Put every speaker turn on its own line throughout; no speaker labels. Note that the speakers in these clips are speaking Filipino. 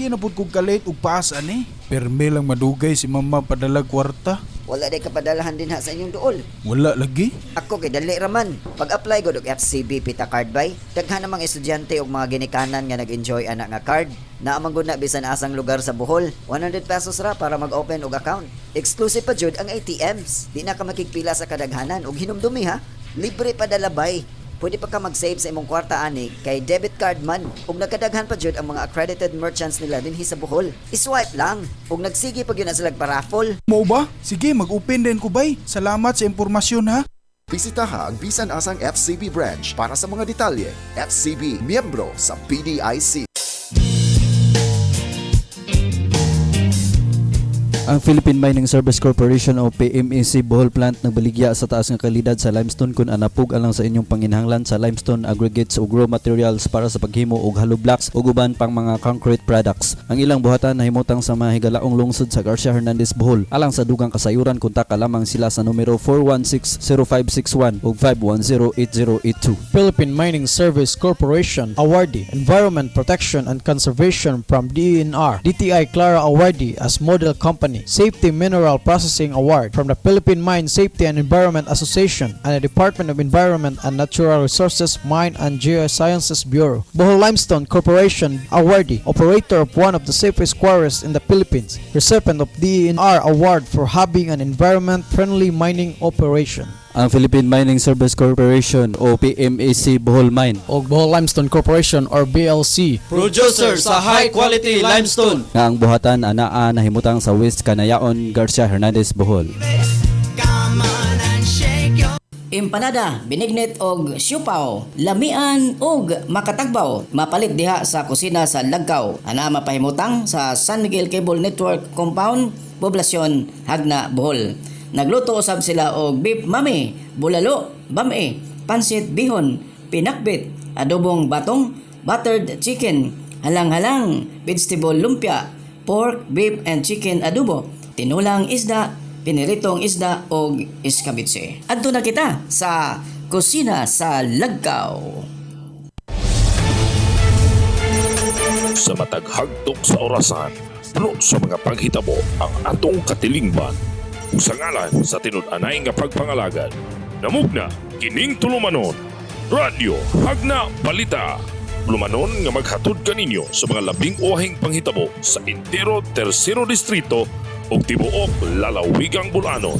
Lagi na pud kog kalit ug paas ani. Perme lang madugay si mama padala kwarta.
Wala day kapadalahan din ha sa inyong duol.
Wala lagi.
Ako kay dali raman. Pag-apply ko og FCB Pita Card Buy, daghan namang estudyante ug mga ginikanan nga nag-enjoy ana nga card. Naamang gud na bisan asang lugar sa Bohol. 100 pesos ra para mag-open og account. Exclusive pa jud ang ATMs. Di na ka makigpila sa kadaghanan ug hinumdumi ha. Libre padala bay. Pwede pa ka mag-save sa imong kwarta ani kay debit card man. Ug nagkadaghan pa jud ang mga accredited merchants nila dinhi sa Bohol. I-swipe lang. Ug nagsige pa gyud na sila paraffol.
Mao ba? Sige, mag-open din ko bay. Salamat sa impormasyon ha.
Bisitaha ang bisan asang FCB branch para sa mga detalye. FCB, miyembro sa PDIC.
Ang Philippine Mining Service Corporation o PMEC Bohol Plant nagbaligya sa taas nga kalidad sa limestone kun anapug alang sa inyong panginahanglan sa limestone aggregates ug raw materials para sa paghimo og hollow blocks ug uban pang mga concrete products. Ang ilang buhatan nahimutang sa mga higalaong lungsod sa Garcia Hernandez Bohol. Alang sa dugang kasayuran kontak lamang sila sa numero 416-0561 ug 510-8082.
Philippine Mining Service Corporation awardee Environment Protection and Conservation from DENR, DTI Clara awardee as model company, Safety Mineral Processing Award from the Philippine Mine Safety and Environment Association and the Department of Environment and Natural Resources Mine and Geosciences Bureau. Bohol Limestone Corporation awardee, operator of one of the safest quarries in the Philippines, recipient of DENR Award for having an environment-friendly mining operation.
Ang Philippine Mining Service Corporation o PMEC Bohol Mine
O Bohol Limestone Corporation or BLC,
producer sa high quality limestone
nga ang buhatan anaa nahimutang sa West Canayaon, Garcia Hernandez, Bohol.
Empanada, binignit og siupaw, lamian og makatagbaw, mapalit diha sa kusina sa Lagkaw. Ana mapahimutang sa San Miguel Cable Network Compound, Poblasyon, Hagna, Bohol. Nagluto usab sila og beef mami, bulalo, bame, pansit bihon, pinakbit, adobong batong, buttered chicken, halang-halang, vegetable lumpia, pork, beef and chicken adobo, tinulang isda, piniritong isda og iskabitse. Adto na kita sa kusina sa Lagkaw.
Sa matag hagtok sa orasan, puno sa mga panghitabo ang atong katilingban. Ug sa ngalan sa tinud-anay nga pagpangalagad, namugna kining tulumanon, Radyo Hagna Balita. Tulumanon nga maghatod kaninyo sa mga labing uwahing panghitabo sa entero Tercero Distrito ug tibuok lalawigang Bulanon.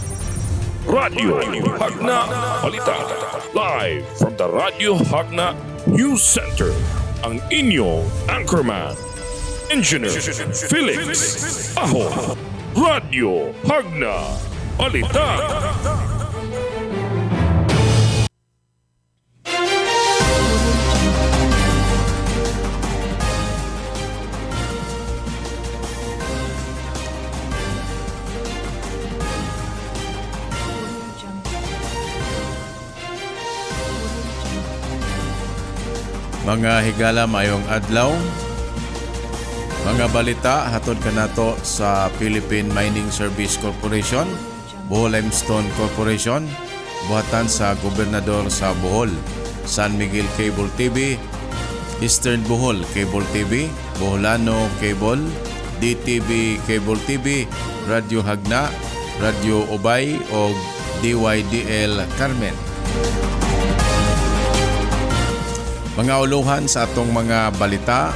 Radyo Hagna Balita. Live from the Radyo Hagna News Center. Ang inyong anchorman, Engineer Felix Aho. Radyo Hagna Balita.
Mga higala mayong adlaw. Mga balita hatod kanato sa Philippine Mining Service Corporation, Bohol Limestone Corporation, buhatan sa Gobernador sa Bohol, San Miguel Cable TV, Eastern Bohol Cable TV, Boholano Cable, DTV Cable TV, Radyo Hagna, Radyo Ubay o DYDL Carmen. Mga uluhan sa atong mga balita.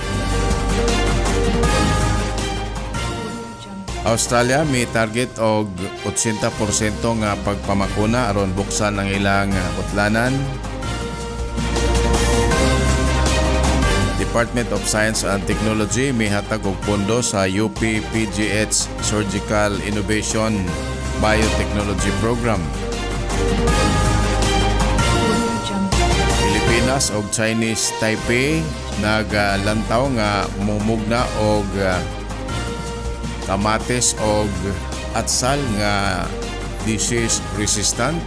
Australia may target og 80% nga pagpamakuna aron buksan ang ilang utlanan. Department of Science and Technology may hatag og pondo sa UP PGH Surgical Innovation Biotechnology Program. Pilipinas og Chinese Taipei naglantaw nga mumugna og kamates og atsal nga disease resistant.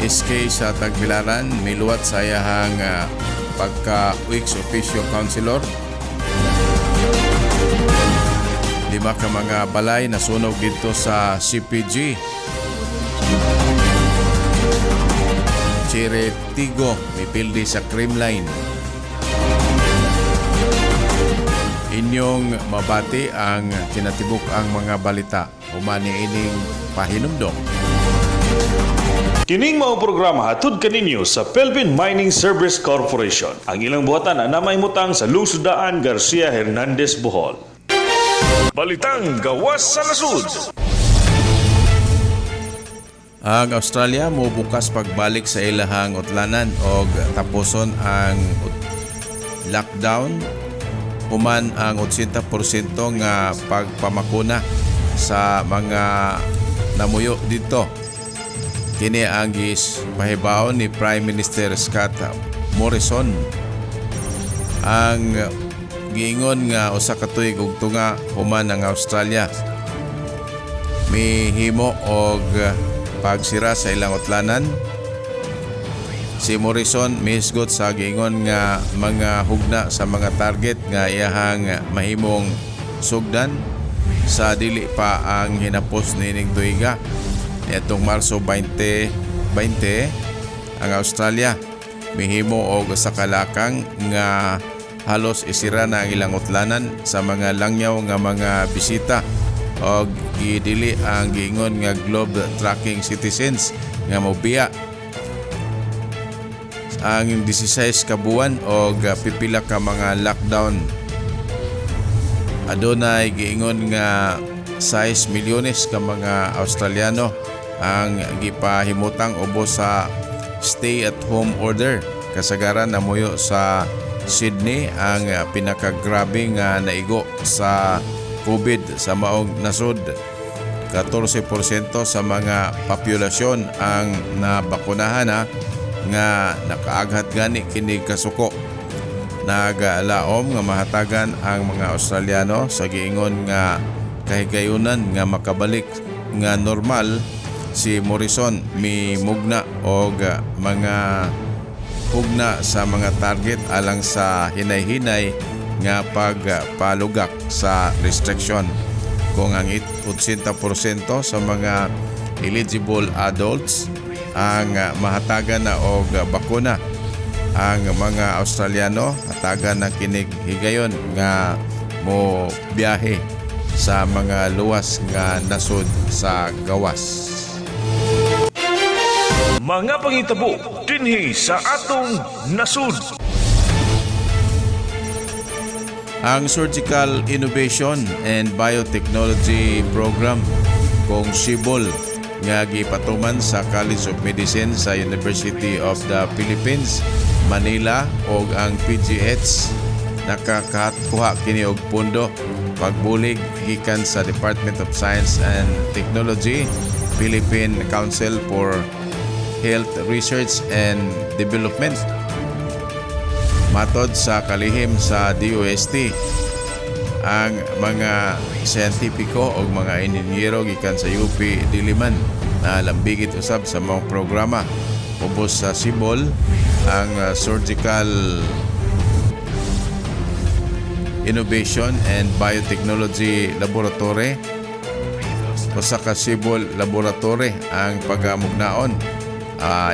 SK sa Tagbilaran miluwat sa iyahang pagka-ex officio councilor. 5 ka mga balay nasunog dito sa CPG. Chire Tigo may pildi sa Creamline. inyong mabati ang kinatibuk ang mga balita humani ining pahinumdom.
Kining mao programa hatod kaninyo sa Philippine Mining Service Corporation. Ang ilang buhatan na maymutang sa Lungsodaan Garcia Hernandez, Bohol. Balitang gawas sa nasud.
Ang Australia mo bukas pagbalik sa ilahang utlanan og tapuson ang lockdown human ang 80% nga pagpamakuna sa mga namuyo dito. Kini ang pahibaon ni Prime Minister Scott Morrison. Ang giingon nga usa ka tuig ug tunga human ang Australia mihimo og pagsira sa ilang utlanan. Si Morrison misgot sa giingon nga mga hugna sa mga target nga iyahang mahimong sugdan sa dili pa ang hinapos nining tuiga. Itong Marso 2020, ang Australia mihimo og sa kalakang nga halos isira na ang ilang utlanan sa mga langyaw nga mga bisita og gidili ang giingon nga globe tracking citizens nga mobiya ang 16 ka buwan og pipila ka mga lockdown. Adunay giingon nga 6 milyones ka mga Australiano ang gipahimutang ubos sa stay-at-home order. Kasagaran na muyo sa Sydney ang pinakagrabe nga naigo sa COVID sa maong nasud. 14% sa mga populasyon ang nabakunahan nga nakaaghat gani kini kasuko. Nagalaom nga mahatagan ang mga Australiano sa giingon nga kahigayunan nga makabalik nga normal. Si Morrison mimugna og mga hugna sa mga target alang sa hinay-hinay nga pagpalugak sa restriction. Kung ang 80% sa mga eligible adults ang mahatagan na og bakuna, ang mga Australiano hatagan na kinig higayon nga mo biyahe sa mga luwas nga nasud sa gawas.
Mga pangitabo dinhi sa atong nasud.
Ang Surgical Innovation and Biotechnology Program kung SIBOL nga gipatuman sa College of Medicine sa University of the Philippines, Manila og ang PGH nakakakuha kini og pundo pagbulig gikan sa Department of Science and Technology, Philippine Council for Health Research and Development. Matod sa kalihim sa DOST, ang mga siyentipiko o mga inhinyero gikan sa UP Diliman na lambigit usab sa mga programa ubos sa SIBOL, ang Surgical Innovation and Biotechnology Laboratory o sa SIBOL Laboratory ang pagamugnaon.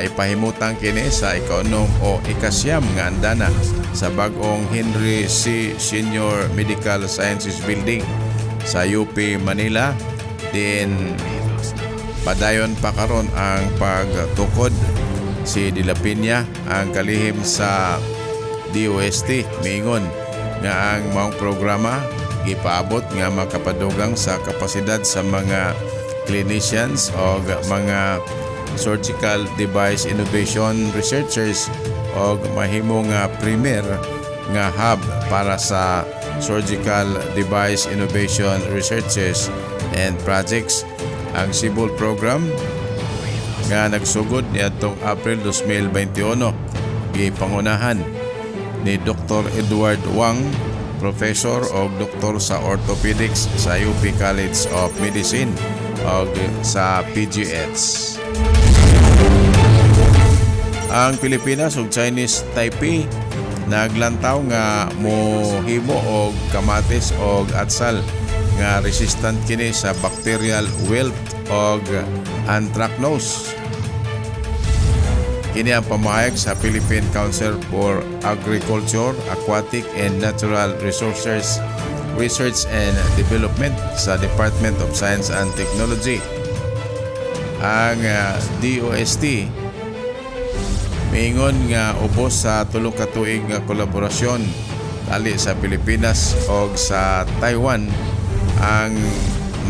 Ipahimutang kini sa ikaonom o ikasyam nga andana sa bag-ong Henry C. Senior Medical Sciences Building sa UP Manila. Din padayon pa karon ang pagtukod si De La Piña, ang kalihim sa DOST, miingon nga ang maong programa gipaabot nga makapadugang sa kapasidad sa mga clinicians o mga surgical device innovation researchers o mahimo nga premier nga hub para sa surgical device innovation researches and projects. Ang SIBOL program nga nagsugod niadtong April 2021 gipangunahan ni Dr. Edward Wang, professor o doktor sa orthopedics sa UP College of Medicine o sa PGH. Ang Pilipinas ug Chinese Taipei naglantaw nga mohimo og kamatis og atsal nga resistant kini sa bacterial wilt og anthracnose. Kini ang pamahayag sa Philippine Council for Agriculture, Aquatic and Natural Resources Research and Development sa Department of Science and Technology. Ang DOST miingon nga ubos sa tulo ka tuig nga kolaborasyon dali sa Pilipinas o sa Taiwan ang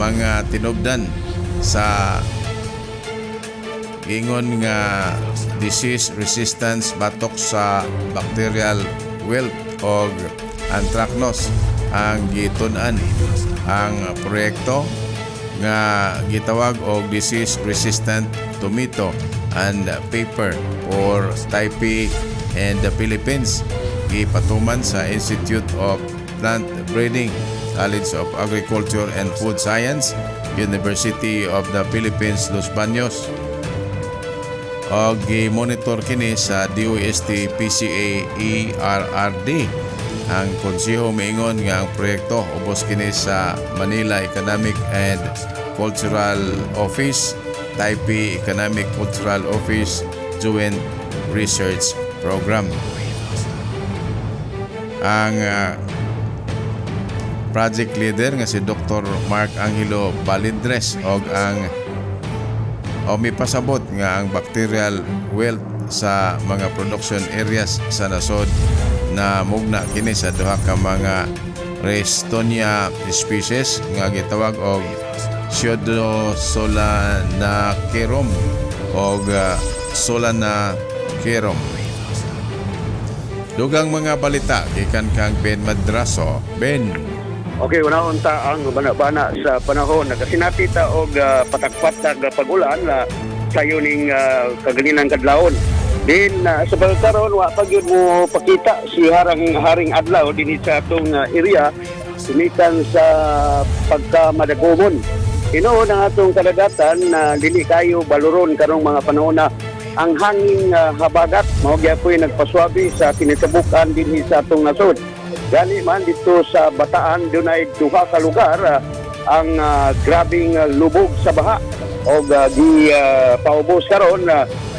mga tinubdan sa gingon nga disease resistance batok sa bacterial wilt o anthracnose ang gitun-an. Ang proyekto nga gitawag og disease resistant tomato and paper or TAIPI in the Philippines gipatuman sa Institute of Plant Breeding, College of Agriculture and Food Science, University of the Philippines, Los Baños. O gi-monitor kini sa DOST PCA ERRD. Ang konseho miingon nga ang proyekto ubos kini sa Manila Economic and Cultural Office, TAIPI Economic Cultural Office Joint Research Program. Ang project leader nga si Dr. Mark Angelo Balindres o mipasabot nga ang bacterial wilt sa mga production areas sa nasod na mugna kini sa duha ka mga Reystonia species nga gitawag og Pseudosolanacerum o Solanacerum. Dugang mga balita gikan kang Ben Madraso. Ben.
Okay, unta ang bana-bana sa panahon nagasinatita og patak-patak pag-ulan sayo ning kaganinang kadlawon. Din sa baltaron wa pa gyud mo pakita si haring adlaw dinhi sa atong area sumikan sa pagkamadagomon. Hinuon ang atong kadagatan na dili kayo baluron karong mga panahon na ang hangin habagat mao gyapon nagpaswabi sa kinitabukan dinhi sa atong nasod. Gani man dito sa Bataan dunay duha ka lugar ang grabing lubog sa baha o paubos karon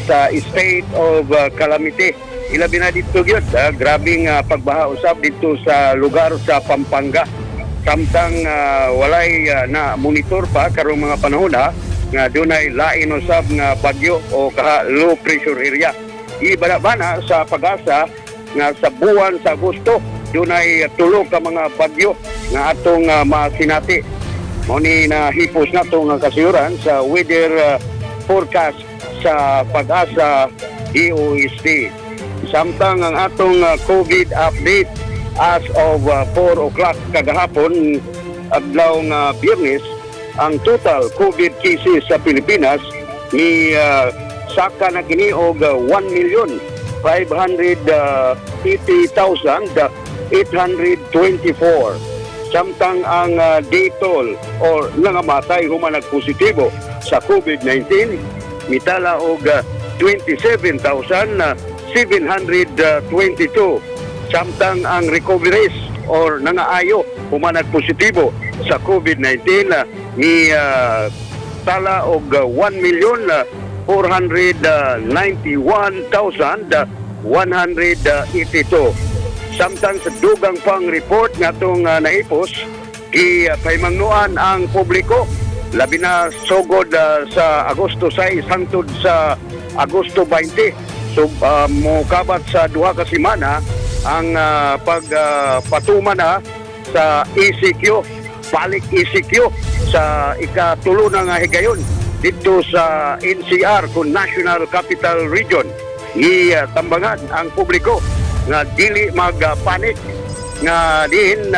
sa state of calamity. Ilabi na dito gyud grabing pagbaha usab dito sa lugar sa Pampanga. Samtang walay na monitor pa karong mga panahon nga dunay lain usab nga bagyo o low pressure area. Ibana-bana sa pag-asa nga sa buwan sa Agosto dunay tulo ka mga bagyo nga atong masinati. Mao ni nahipos nato nga kasayuran sa weather forecast sa pag-asa DOST. Samtang ang atong COVID update as of 4 o'clock kagahapon adlaw nga Biyernes, ang total COVID cases sa Pilipinas ni saka na kini og 1,580,824. Samtang ang day toll or nangamatay human nagpositibo sa COVID-19 mitala og 27,722. Samtang ang recoveries or nangaayo human nagpositibo sa COVID-19 ni tala og 1,491,182. Samtang sa dugang pang report nga itong naipos, ipahimangnuan ang publiko, labi na sugod sa Agosto 6 hangtod sa Agosto 20. So, mukabat sa duha ka semana ang pagpatuma na sa ECQ, balik ECQ sa ikatulo na nga higayon dito sa NCR kung National Capital Region. Tambangan ang publiko nga dili magpanik nga diin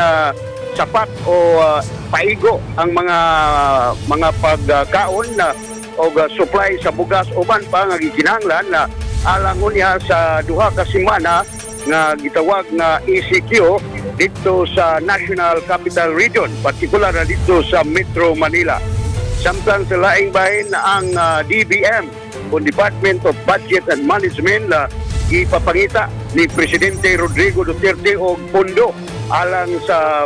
sapat o paigo ang mga pagkaon o supply sa bugas uban pa nga gikinahanglan na alangon niya sa duha ka semana nga gitawag nga ECQ dito sa National Capital Region, partikular na dito sa Metro Manila. Samtang sa laing bahin ang DBM o Department of Budget and Management ipapangita ni Presidente Rodrigo Duterte og pondo alang sa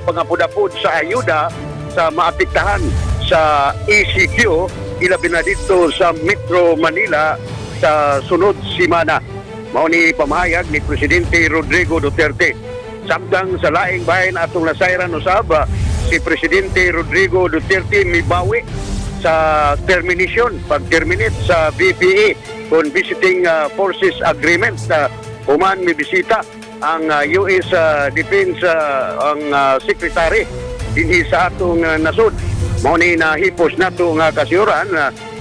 pangapod-apod sa ayuda sa maapektahan sa ECQ ilabi na dito sa Metro Manila sa sunod simana. Mao ni pamahayag ni Presidente Rodrigo Duterte. Samtang sa laing bahin atong nasayran usab, si Presidente Rodrigo Duterte mibawi sa termination, pag-terminate sa BPE kung visiting forces agreement. Human mibisita ang US Defense ang Secretary dinhi sa atong nasud. Mao ni nahipos nato nga kasiuran,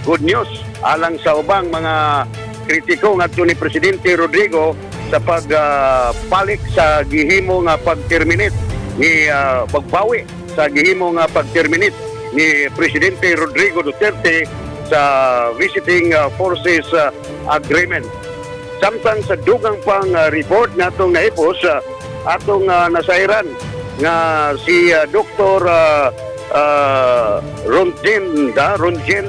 good news alang sa ubang mga kritiko ngadto ni Presidente Rodrigo sa pagpalik sa gihimo nga pag-terminate ni pagbawi sa gihimo nga pag-terminate ni Presidente Rodrigo Duterte sa visiting forces agreement. Samtang sa dugang pang report natong naipos, atong nasairan nga si Dr. Ronjen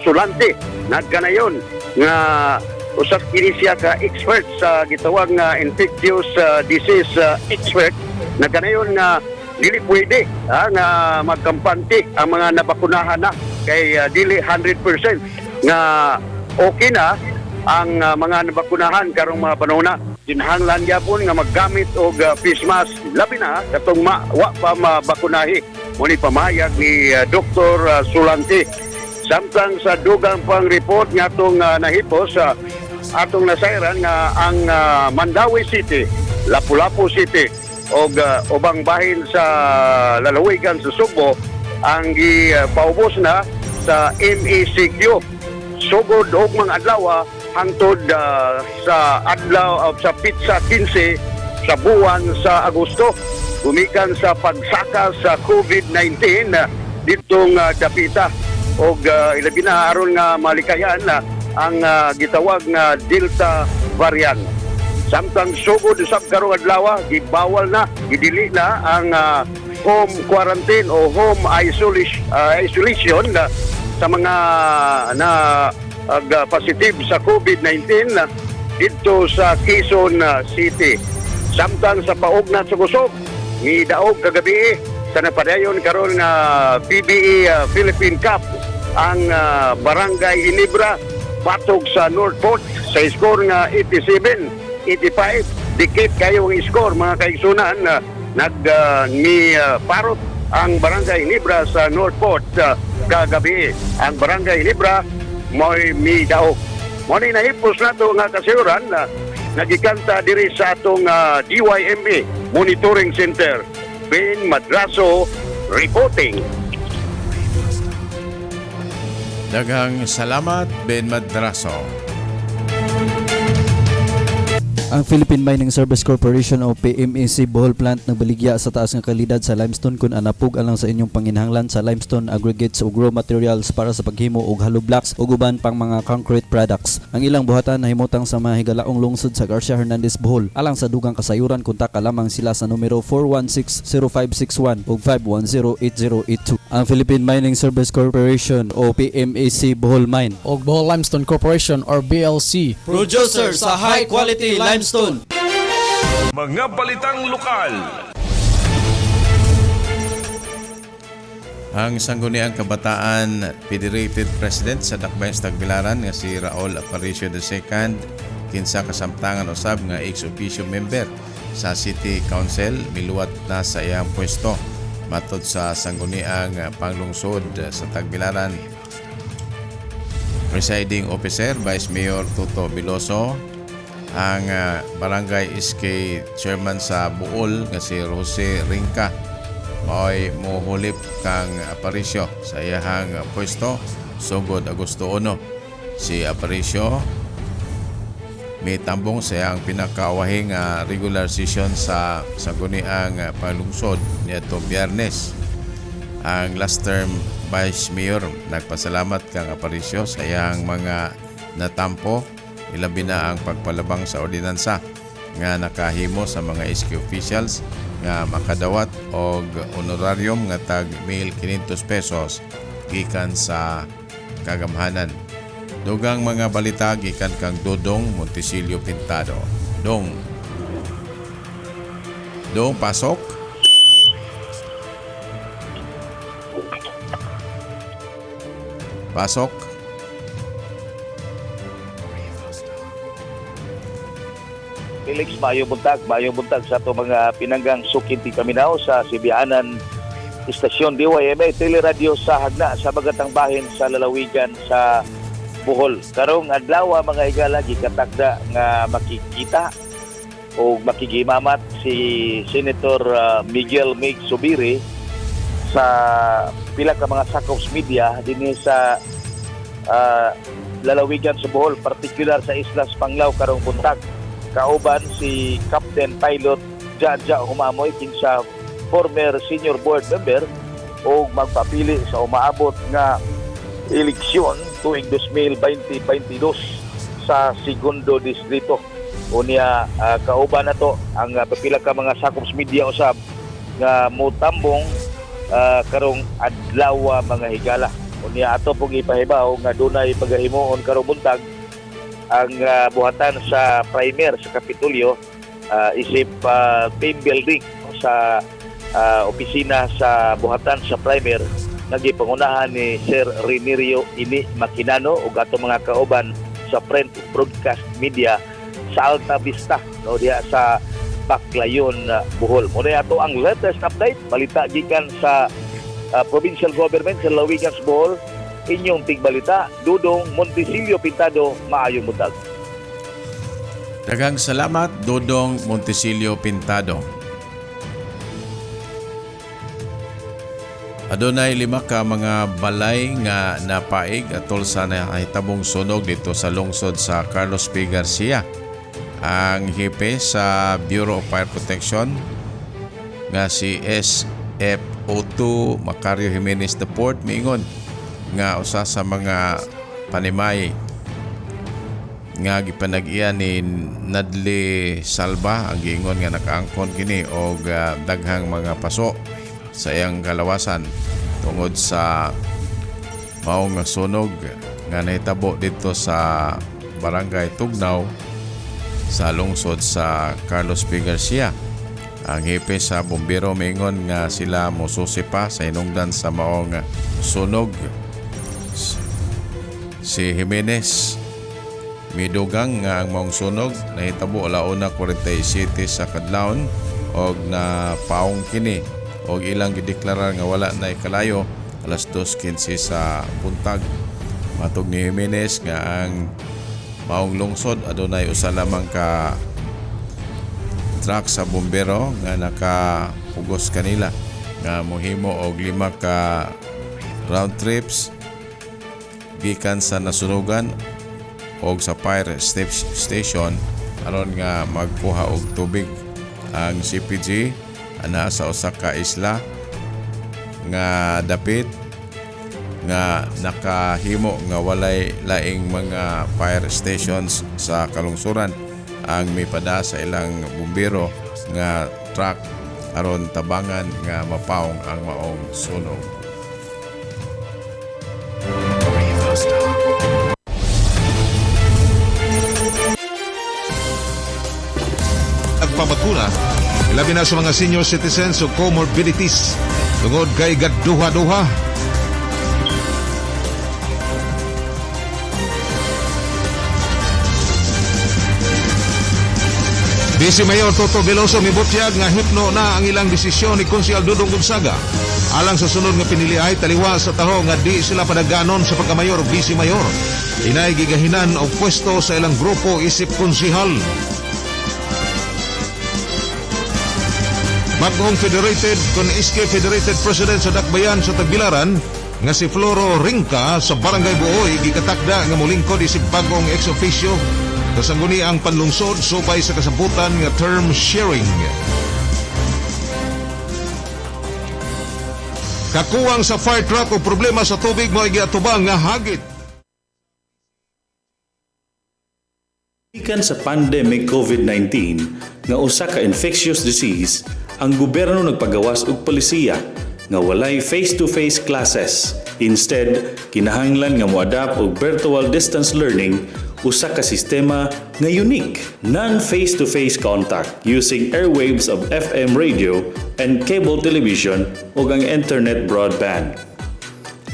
Sulante nagkanayon nga usap kini siya ka expert sa gitawag nga infectious disease expert. Nagkanayon nga dili pwede nga magkampante ang mga nabakunahan na kay dili 100% nga okay na ang mga nabakunahan karong mga panahon na. Kinahanglan gyapon nga maggamit og face mask labi na katong wa pa mabakunahi. Muni pamahayag ni Dr. Sulante. Samtang sa dugang pang report nga atong nahipos, atong nasairan nga ang Mandawi City, Lapu-Lapu City o ubang bahin sa lalawigan sa Subo ang gipaubos na sa MECQ. Sugod og mga adlaw hangtod sa adlaw sa pizza 15 sa buwan sa Agosto gumikan sa pagsaka sa COVID-19 ditong dapita og ilabi na aron nga malikayan ang gitawag nga Delta variant. Samtang sugod usab karong adlaw gibawal na, gidili na ang home quarantine o home isolation sa mga na positive sa COVID-19 dito sa Quezon City. Samtang sa paugna sa Kusog, ni daog kagabi sa napadayon karon nga PBE Philippine Cup ang Barangay Ginebra patog sa Northport sa score nga 87-85. Dikit kayo ang score mga kaigsunan. Ni parot ang Barangay Ginebra sa Northport kagabi. Ang Barangay Ginebra mo'y midaog. Mo'y nahipos na ito nga kasiuran nagikanta diri sa atong DYMA Monitoring Center. Ben Madraso reporting.
Daghang salamat, Ben Madraso.
Ang Philippine Mining Service Corporation o PMEC Bohol Plant nagbaligya sa taas nga kalidad sa limestone kun anapug alang sa inyong panginahanglan sa limestone aggregates ug raw materials para sa paghimo og hollow blocks ug uban pang mga concrete products. Ang ilang buhatan nahimutang sa mga higalaong lungsod sa Garcia Hernandez Bohol. Alang sa dugang kasayuran kontak lamang sila sa numero 416-0561 ug 510-8082. Ang Philippine Mining Service Corporation o PMEC Bohol Mine
og Bohol Limestone Corporation or BLC,
Producer sa high quality limestone.
Mga balitang lokal.
Ang sangguniang kabataan Federated President sa Dakbayan sa Tagbilaran nga si Raul Aparicio II kinsa kasamtangan usab nga ex-officio member sa City Council miluwat na sa iyang pwesto matod sa sangguniang panglungsod sa Tagbilaran. Presiding Officer Vice Mayor Tuto Biloso, ang Barangay SK Chairman sa Buol nga si Jose Rinca mao'y mohulip kang Aparicio sa iyahang pwesto sugod Agosto 1. Si Aparicio may tambong sa iyang pinakaawahing regular session sa sangguniang panglungsod niadtong Biyernes. Ang last term Vice Mayor nagpasalamat kang Aparicio sa iyang mga natampo ilabi na ang pagpalabang sa ordinansa nga nakahimo sa mga SK officials nga makadawat og honorarium nga tag 1,500 pesos gikan sa kagamhanan. Dugang mga balita gikan kang Dodong Montesilio Pintado. Dong, pasok.
Felix, maayong buntag sa ato mga pinanggang sukinti kaminaw sa Sibianan Istasyon DYMA Teleradio sa Hagna sa Bagatang Bahin sa lalawigan sa Bohol. Karong adlaw mga higala gikatakda nga makikita o makigimamat si Senator Miguel Mig Zubiri sa pila ka mga sakops media dinhi sa lalawigan sa Bohol, particular sa Islas Panglao karong buntag. Kauban si Captain Pilot Jaja Humamoy kinsa former senior board member o magpapili sa umaabot nga eleksyon tuig 2022 sa segundo distrito. Unya kauban nato ang pipila ka mga sakops media usab nga motambong karong adlaw mga higala. Unya ato pong ipahibaw nga dunay pagahimuon karong buntag ang buhatan sa primer sa Kapitolyo isip team building sa opisina sa buhatan sa primer nagipangunahan ni Sir Renirio Ini Maquinano ug ato mga kauban sa print broadcast media sa Alta Vista no diya sa Baclayon, Bohol. Muna ato ang latest update balita gikan sa provincial government sa lalawigan sa Bohol. Inyong tigbalita Dudong Montesilio Pintado, maayong buntag.
Daghang salamat Dodong Montesilio Pintado. Adunay 5 ka mga balay nga napaig atol sa nahitabong sunog dito sa lungsod sa Carlos P. Garcia. Ang hipe sa Bureau of Fire Protection nga si SFO2 Macario Jimenez IV miingon nga usa sa mga panimay nga gipanag-iya ni Nadli Salva ang giingon nga nakaangkon kini og daghang mga paso sa iyang kalawasan tungod sa maong sunog nga nahitabo dito sa Barangay Tugnaw sa lungsod sa Carlos P. Garcia. Ang hipe sa bumbero mingon nga sila mosusi pa sa hinungdan sa maong sunog. Si Jimenez midugang nga ang maong sunog nahitabo alauna 47 sa kadlawon og na paong kini og ilang gideklarar nga wala na ikalayo alas 2:15 sa buntag. Matug ni Jimenez nga ang maong lungsod adunay usa lamang ka truck sa bumbero nga nakapugos kanila nga mohimo og 5 ka round trips gikan sa nasunugan og sa fire station aron nga magkuha og tubig. Ang CPG ana sa usa ka isla nga dapit nga nakahimo nga walay laing mga fire stations sa kalungsuran ang mipada sa ilang bumbero nga truck aron tabangan nga mapaong ang maong sunog.
Nagpabakuna labi na sa mga senior citizens o comorbidities tungod kay gadduha-duha. Vice Mayor Toto Veloso mibutyag nga hipno na ang ilang desisyon ni Konsyal Dudong Gonzaga alang sa sunod nga piniliay taliwa sa taho nga di sila padaganon sa pagkamayor o Vice Mayor. Inay gigahinan og pwesto sa ilang grupo isip konsihal. Bagong Federated kon iske Federated President sa Dakbayan sa Tagbilaran nga si Floro Ringka sa Barangay Buoy gikatakda nga molingkod isip bagong ex officio kasangguni ang panlungsod subay sa kasamputan nga term sharing. Kakuwang sa fire truck o problema sa tubig mo giatubang nga hagit.
Ikan sa pandemic COVID-19 nga usa ka infectious disease, ang gobyerno nagpagawas og polisiya nga walay face-to-face classes. Instead, kinahanglan nga moadapt og virtual distance learning, usa ka sistema nga unique, non-face-to-face contact using airwaves of FM radio and cable television ug ang internet broadband.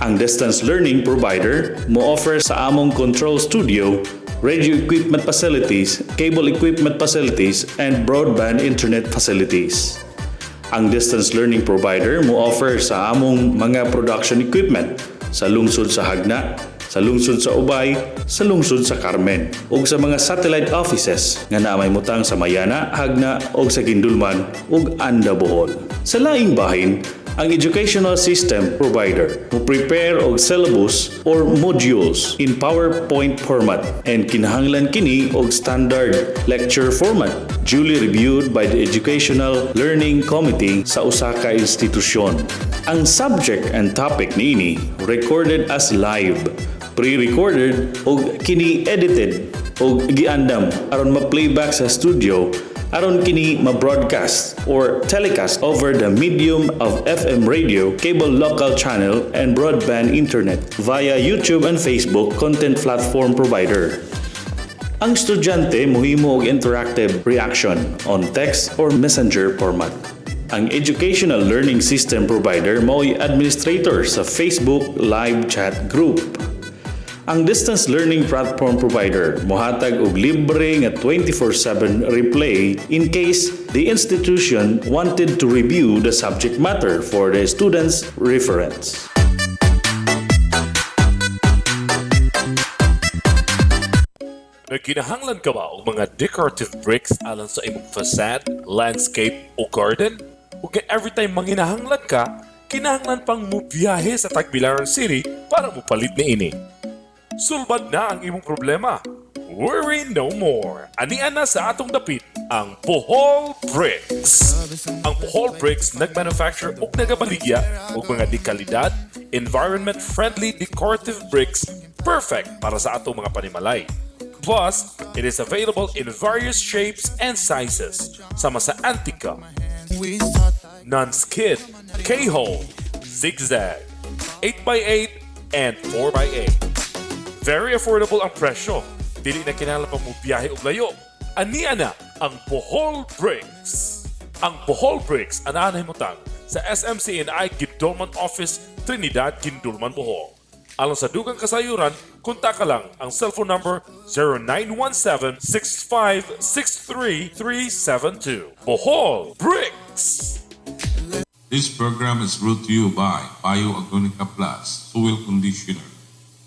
Ang distance learning provider mo-offer sa among control studio radio equipment facilities, cable equipment facilities, and broadband internet facilities. Ang distance learning provider mo offer sa among mga production equipment sa lungsod sa Hagna, sa lungsod sa Ubay, sa lungsod sa Carmen, ug sa mga satellite offices nga naamay mutang sa Mayana, Hagna, ug sa Gindulman ug Anda, Bohol. Sa laing bahin, ang educational system provider mo prepare og syllabus or modules in PowerPoint format and kinahanglan kini og standard lecture format duly reviewed by the Educational Learning Committee sa usa ka institusyon. Ang subject and topic niini recorded as live, pre-recorded o kini-edited o giandam aron ma-playback sa studio aron kini ma-broadcast or telecast over the medium of FM radio, cable local channel, and broadband internet via YouTube and Facebook content platform provider. Ang estudyante mohimo og interactive reaction on text or messenger format. Ang educational learning system provider mao'y administrator sa Facebook live chat group. Ang distance learning platform provider mohatag og libre nga 24/7 replay in case the institution wanted to review the subject matter for the students' reference.
Nagkinahanglan ka ba og mga decorative bricks alang sa imong facade, landscape o garden? Ug every time manginahanglan ka, kinahanglan pang mubiyahe sa Tagbilaran City para mupalit niini. Sulbad na ang imong problema. Worry no more. Anian na sa atong dapit ang Bohol Bricks. Ang Bohol Bricks nagmanufacture ug nagabaligya og mga dekalidad, environment-friendly decorative bricks perfect para sa atong mga panimalay. Plus, it is available in various shapes and sizes, sama sa Antica, non-skid, K-hole, zigzag, 8x8, and 4x8. Very affordable ang presyo. Dili na kinahanglan pa mo biyahe og layo. Ania na ang Bohol Bricks. Ang Bohol Bricks anahan himutang sa SMCNI Gindulman Office, Trinidad, Gindulman, Bohol. Alang sa dugang kasayuran, kontak ka lang ang cellphone number 0917-6563-372. Bohol Bricks!
This program is brought to you by Bio Agonica Plus Soil Conditioner,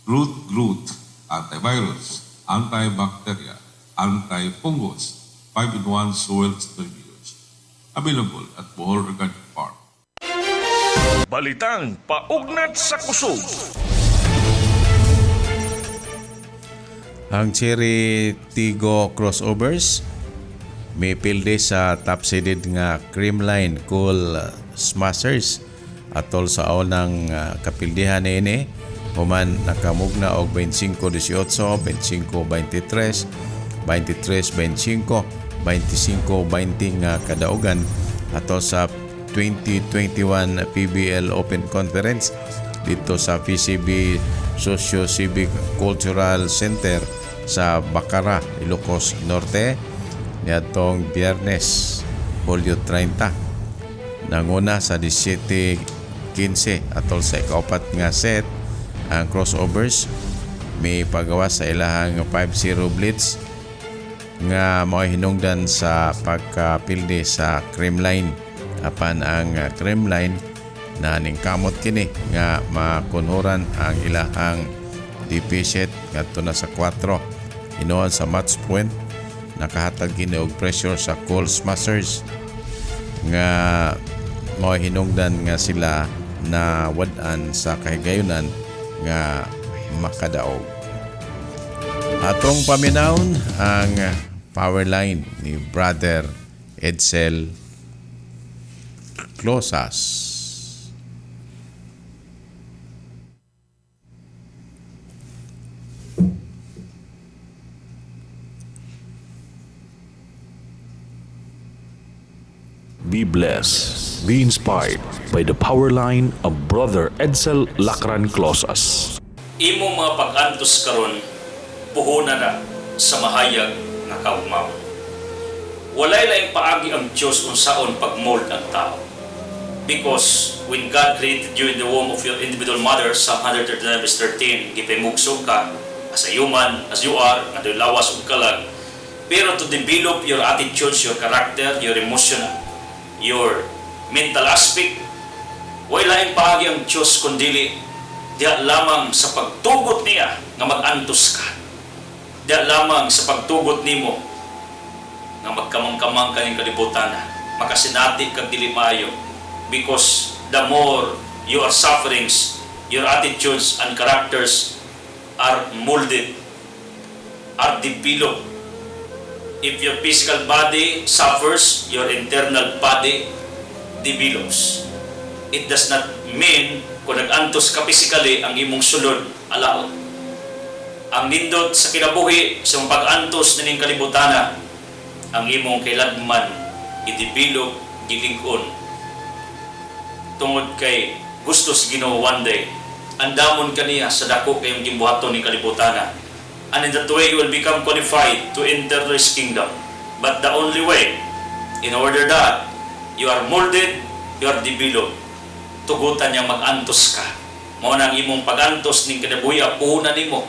Root Groot, Antivirus, Antibacterial, Anti-Fungus, 5-in-1 Soil Stabilizers. Available at Bohol Organic Farm.
Balitang paugnat sa kusog.
Ang Cherry Tigo crossovers may pilde sa top-seeded nga Creamline Cool Smashers atol sa aunang kapildihan niini human nakamugna og 25-18, 25-23, 23-25, 25-20 nga kadaugan atol sa 2021 PBL Open Conference dito sa PCB Socio-Civic Cultural Center sa Bacara, Ilocos Norte niadtong Biyernes, Hulyo 30. Nanguna sa 17-15 atol sa ikaapat nga set ang crossovers may pagawas sa ilahang 5-0 blitz nga mao hinungdan sa pagkapilde sa Creamline apan ang Creamline na ningkamot kini nga makunhuran ang ilahang deficit ngadto na sa 4 inuan sa match point nakahatag kini og pressure sa Cool Smashers nga mao hinungdan nga sila na wad-an sa kahigayunan nga makadaog. Atong paminawon ang power line ni Brother Edsel Closas.
Be blessed, be inspired by the power line of Brother Edsel Lacran Closas.
Imo mga pag-antos karon puhuna na sa mahayag nga kaugmaw. Walay laing paagi ang Dios unsaon pagmold ang tao. Because when God created you in the womb of your individual mother, Psalm 139 verse 13, gipamugsog ka as a human, as you are, nga do'y lawas ug kalag. Pero to develop your attitudes, your character, your emotional, your mental aspect, way laing paagi ang Diyos kundili diya lamang sa pagtugot niya nga mag-antos ka. Diya lamang sa pagtugot nimo nga magkamang-kamang kayong kalibutan, makasinati kag dili maayo, because the more your sufferings, your attitudes and characters are molded, are developed. If your physical body suffers, your internal body develops. It does not mean kung nag-antos ka physically ang imong sulod alaot. Ang nindot sa kinabuhi sa pag-antos nining kalibutana, ang imong kailanman i-develop gilig-on tungod kay gusto sa Ginoo one day andamon kaniya sa dako kayong gimbuhaton ni kalibutana, and in that way you will become qualified to enter His kingdom. But the only way, in order that you are molded, you are developed, tugutan niya mag-antos ka. Mao nang imong pag-antos ning kinabuhi puhunan nimo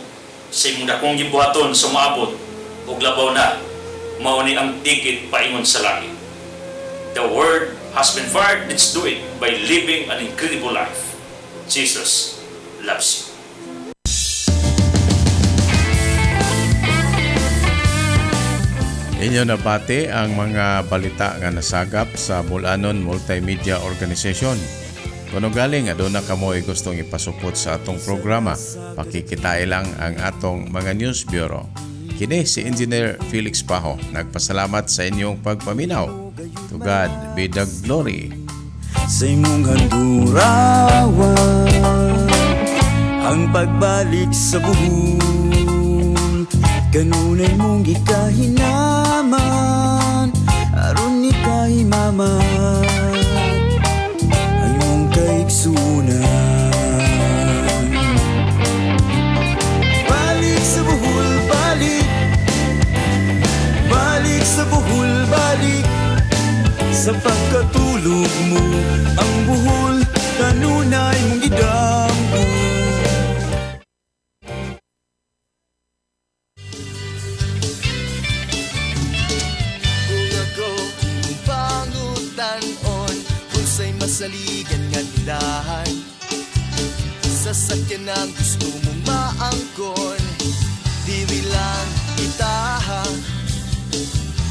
sa imong dakong gimbuhaton sa maabot ug labaw na mao ni ang ticket paingon sa langit. The word has been fired. Let's do it by living an incredible life. Jesus loves you.
Inyo nabati ang mga balita nga nasagap sa Bulanon Multimedia Organization. Kuno galing aduna kamoy gustong ipasupot sa atong programa, pakikitae lang ang atong mga news bureau. Kini si Engineer Felix Paho, nagpasalamat sa inyong pagpaminaw. To God be the glory.
Sa imong handurawan ang pagbalik sa buhol, kanunay mong gikahinaman aron ni kahimaman ang mong kaigsunan. Balik sa buhol, balik, balik sa buhol, balik sa pagkatulog mo. Ang buhol kanunay mong gidamgo.
Saligan nga tindahan, sasakyan ang gusto mong maangkon, dili lang itaha,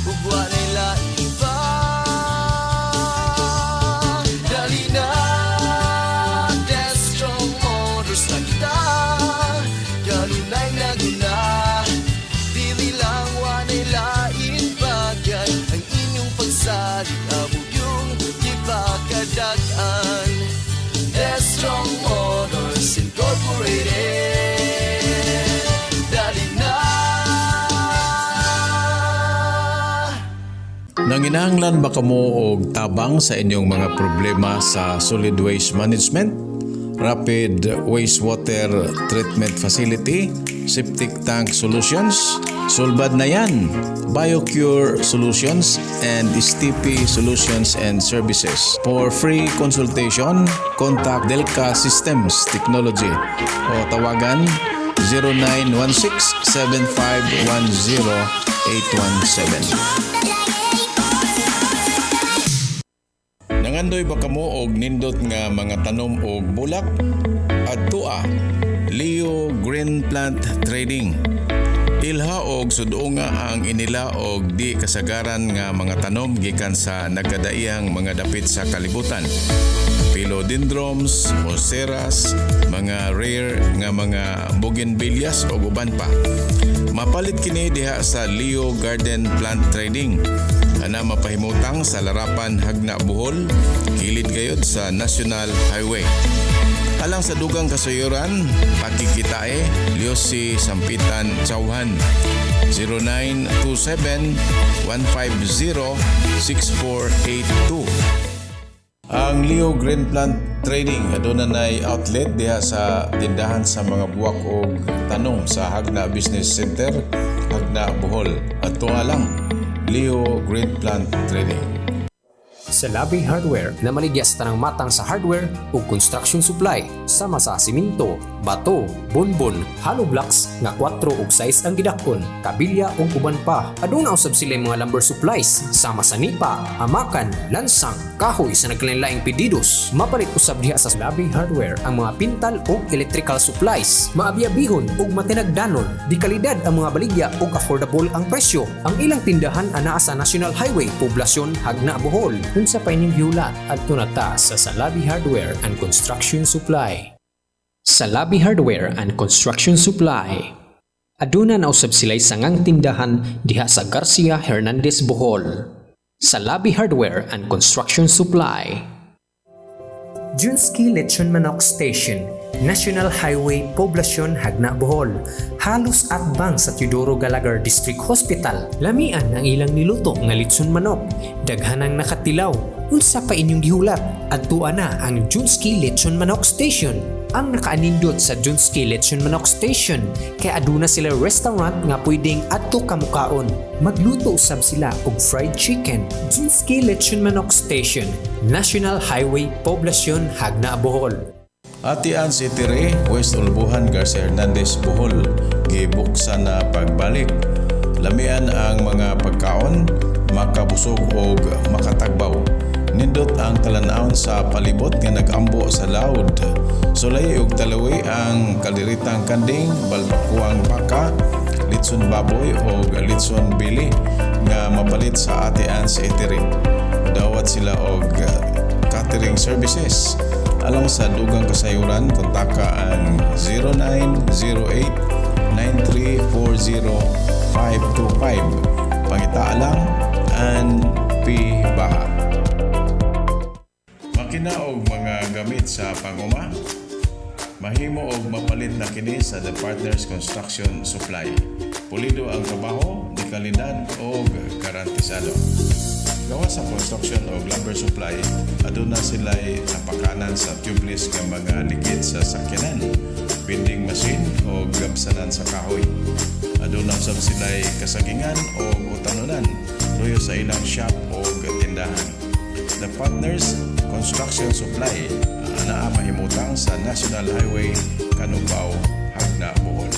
ug walay lain pa. Dali na, Destrong Motors na kita, kanunay na guna, dili lang walay lain pa. Kay ang inyong pagsalig abog yung ipakadagan. Destrong Motors Incorporated, dali na.
Nanginahanglan ba kamo og tabang sa inyong mga problema sa solid waste management, rapid wastewater treatment facility, septic tank solutions? Sulbad na yan. BioCure Solutions and STP Solutions and Services. For free consultation, contact Delca Systems Technology o tawagan 0916-7510817. Nangandoy ba kamo og nindot nga mga tanom og bulak? Adtua Leo Green Plant Trading. Ilha og sudunga ang inila og di kasagaran nga mga tanom gikan sa nagkadaiyang mga dapit sa kalibutan. Philodendrons, monsteras, mga rare nga mga bougainvilleas o uban pa. Mapalit kini diha sa Leo Garden Plant Trading. Ana mapahimutang sa Larapan, Hagna, Bohol, kilid gayod sa National Highway. Alang sa dugang kasuyuran, pakikitae, Liosi Sampitan, Chauhan, 0927-150-6482. Ang Leo Green Plant Trading aduna nay outlet diha sa tindahan sa mga buwak o tanom sa Hagna Business Center, Hagna, Bohol. At tunga lang, Leo Green Plant Trading.
Sa Labi Hardware na maligya sa tanang matang sa hardware ug construction supply sama sa siminto, bato, bonbon, hollow blocks nga 4 ug 6 ang gidakon, kabilya ug uban pa. Aduna usab sila mga lumber supplies sama sa nipa, amakan, lansang, kahoy sa naglain-laing pedidos. Mapalit usab diha sa Labi Hardware ang mga pintal ug electrical supplies. Maabiyabihon ug matinagdanon, di kalidad ang mga baligya ug affordable ang presyo. Ang ilang tindahan anaa sa National Highway, Poblasyon, Hagna, Bohol. Unsa pa inyong giulat adto na ta sa Salabi Hardware and Construction Supply. Salabi Hardware and Construction Supply. Aduna na usab sila'y sangang tindahan diha sa Garcia Hernandez, Bohol. Salabi Hardware and Construction Supply. Junski Lechon Manok Station, National Highway, Poblasyon, Hagna, Bohol. Halos atbang sa Teodoro Galagar District Hospital. Lamian ang ilang niluto nga litson manok. Daghanang nakatilaw. Unsa pa inyong gihulat? Adtuan na ang Junski Lechon Manok Station. Ang nakaanindot sa Junski Lechon Manok Station kay aduna sila restaurant nga pwedeng adto kamukaon. Magluto usab sila og fried chicken. Junski Lechon Manok Station, National Highway, Poblasyon, Hagna, Bohol.
Atian City Re, West Ulbuhan, Garcia Hernandez, Bohol. Gibuksan na pagbalik. Lamian ang mga pagkaon, makabusog o makatagbaw. Nindot ang talanawon sa palibot nga nag-ambo sa laod. Sulay ug talawi ang kaliritang kanding, balbakuang baka, litson baboy o litson bili nga mapalit sa Atian City Re. Dawat sila og catering services. Alang sa dugang kasayuran, kontaka ang 0908-9340-525. Pangitaalang An P. Baha. Makina og mga gamit sa panguma. Mahimo og mapalit na kini sa The Partners Construction Supply. Pulido ang trabaho, di kalidad og garantisado. Gawas sa construction o lumber supply, aduna sila'y napakanan sa tubeless ng mga likid sa sakyanan, bending machine o gabsanan sa kahoy. Aduna usab sila'y kasagingan o utanunan, luyo sa ilang shop o tindahan. The Partners Construction Supply, anaa mahimutang sa National Highway, Canubao, Hagna, Bohol.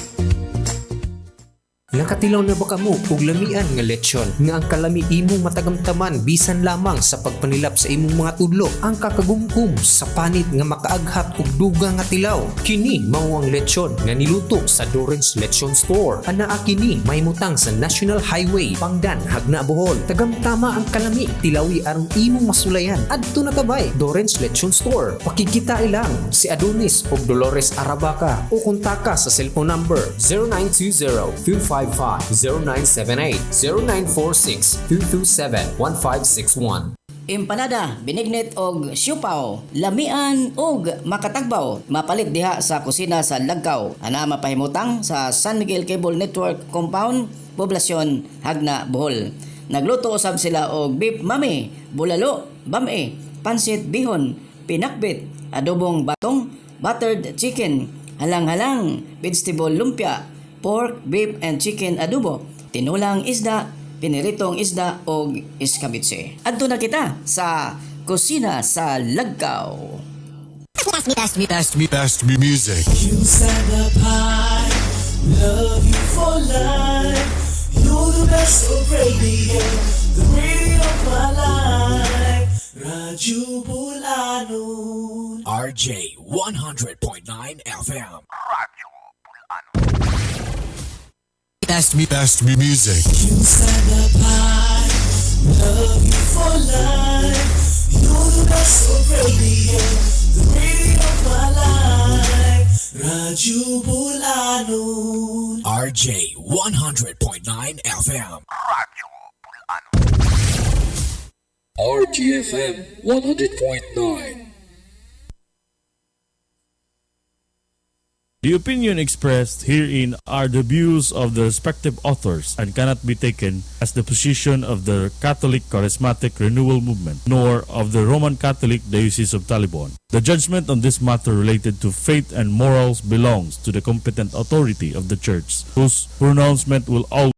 Nakatilaw na ba kamo og lamian nga lechon nga ang kalami imong matagamtaman bisan lamang sa pagpanilap sa imong mga tudlo? Ang kakagumkum sa panit nga makaaghat og dugang nga tilaw. Kini mao ang lechon nga niluto sa Dorens Lechon Store. Anaa kini mahimutang sa National Highway, Pangdan, Hagna, Bohol. Tagamtama ang kalami, tilawi aron imong masulayan. Adto na tabay Dorens Lechon Store. Pakikita ilang si Adonis ug Dolores Arabaca o kontaka sa cellphone number 0920-255-0978-0946-227-1561.
Empanada, binignet og siupaw, lamian og makatagbaw, mapalit diha sa kusina sa Lagkaw. Ana mapahimutang sa San Miguel Cable Network Compound, Poblasyon, Hagna, Bohol. Nagluto usab sila og beef mami, bulalo, bame, pansit bihon, pinakbit, adobong batong, buttered chicken, halang-halang, vegetable lumpia, pork, beef and chicken adobo, tinulang isda, piniritong isda o iskabitse. Adto na kita sa kusina sa Lagkaw.
Best music. You said the pie, love you for life. You're the best of radio, the radio of my life. Radyo Bulanon, RJ 100.9 FM. Best music. You said the pie, love you for life. You're the best of radio, the radio of my life. Radyo Bulanon, RJ 100.9 FM.
RGFM 100.9.
The opinion expressed herein are the views of the respective authors and cannot be taken as the position of the Catholic Charismatic Renewal Movement, nor of the Roman Catholic Diocese of Talibon. The judgment on this matter related to faith and morals belongs to the competent authority of the Church, whose pronouncement will always